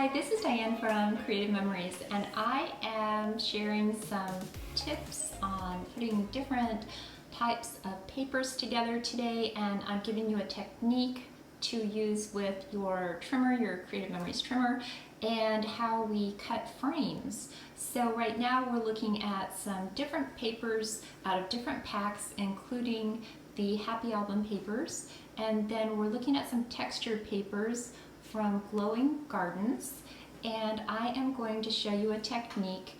Hi, this is Diane from Creative Memories, and I am sharing some tips on putting different types of papers together today, and I'm giving you a technique to use with your trimmer, your Creative Memories trimmer, and how we cut frames. So right now we're looking at some different papers out of different packs, including the Happy Album papers, and then we're looking at some textured papers from Glowing Gardens, and I am going to show you a technique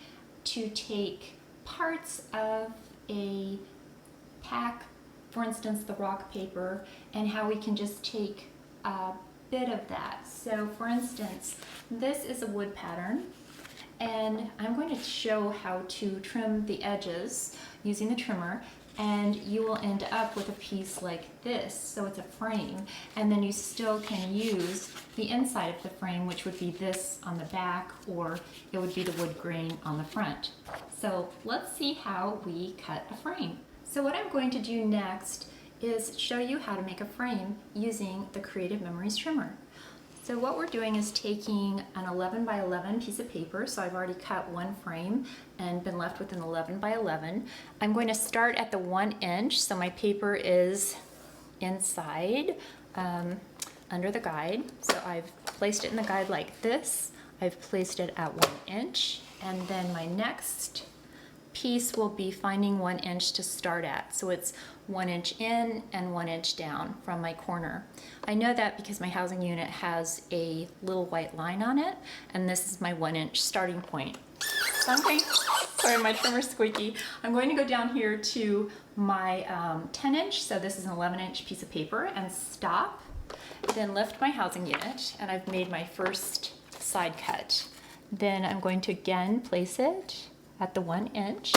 to take parts of a pack, for instance the rock paper, and how we can just take a bit of that. So for instance, this is a wood pattern, and I'm going to show how to trim the edges using the trimmer, and you will end up with a piece like this. So it's a frame, and then you still can use the inside of the frame, which would be this on the back, or it would be the wood grain on the front. So let's see how we cut a frame. So what I'm going to do next is show you how to make a frame using the Creative Memories trimmer. So what we're doing is taking an 11 by 11 piece of paper. So I've already cut one frame and been left with an 11 by 11. I'm going to start at the 1 inch. So my paper is inside under the guide. So I've placed it in the guide like this. I've placed it at 1 inch, and then my next piece will be finding 1 inch to start at. So it's 1 inch in and 1 inch down from my corner. I know that because my housing unit has a little white line on it, and this is my 1 inch starting point. So I'm going, sorry, my trimmer's squeaky. I'm going to go down here to my 10 inch, so this is an 11 inch piece of paper, and stop, then lift my housing unit, and I've made my first side cut. Then I'm going to again place it at the 1 inch,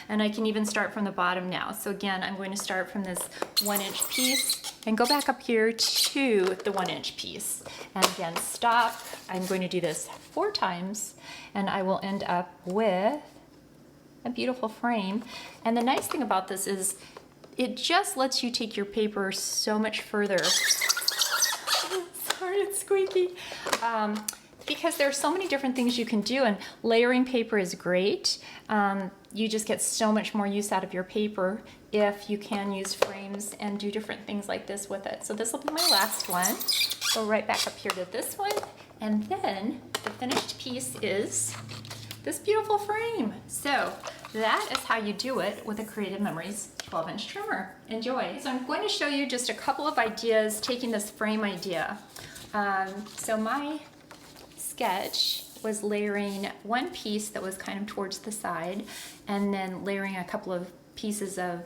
and I can even start from the bottom now. So again, I'm going to start from this 1 inch piece and go back up here to the 1 inch piece, and again stop. I'm going to do this 4 times, and I will end up with a beautiful frame. And the nice thing about this is it just lets you take your paper so much further. Sorry, it's squeaky. Because there are so many different things you can do, and layering paper is great. You just get so much more use out of your paper if you can use frames and do different things like this with it. So this will be my last one. Go right back up here to this one, and then the finished piece is this beautiful frame. So that is how you do it with a Creative Memories 12-inch trimmer. Enjoy. So I'm going to show you just a couple of ideas taking this frame idea. So my sketch was layering one piece that was kind of towards the side, and then layering a couple of pieces of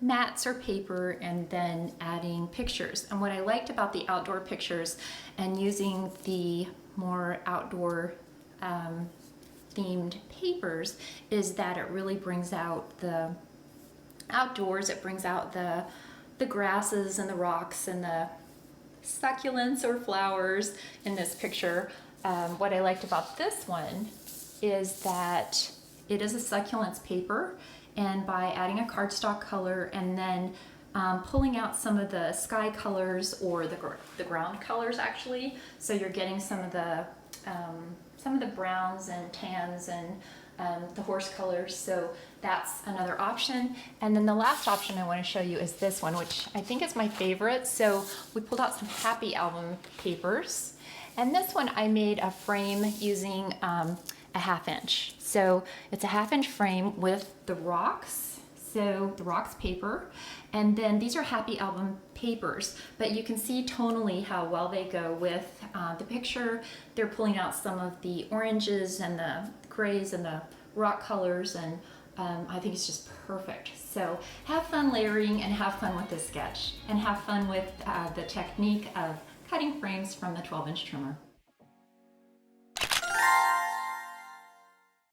mats or paper, and then adding pictures. And what I liked about the outdoor pictures and using the more outdoor themed papers is that it really brings out the outdoors. It brings out the grasses and the rocks and the succulents or flowers in this picture. What I liked about this one is that it is a succulents paper, and by adding a cardstock color and then pulling out some of the sky colors, or the ground colors actually, so you're getting some of the browns and tans and the horse colors. So that's another option. And then the last option I want to show you is this one, which I think is my favorite. So we pulled out some Happy Album papers, and this one I made a frame using a 1/2 inch. So it's a 1/2 inch frame with the rocks, so the rocks paper, and then these are Happy Album papers, but you can see tonally how well they go with the picture. They're pulling out some of the oranges and the grays and the rock colors, and I think it's just perfect. So have fun layering, and have fun with this sketch, and have fun with the technique of cutting frames from the 12-inch trimmer.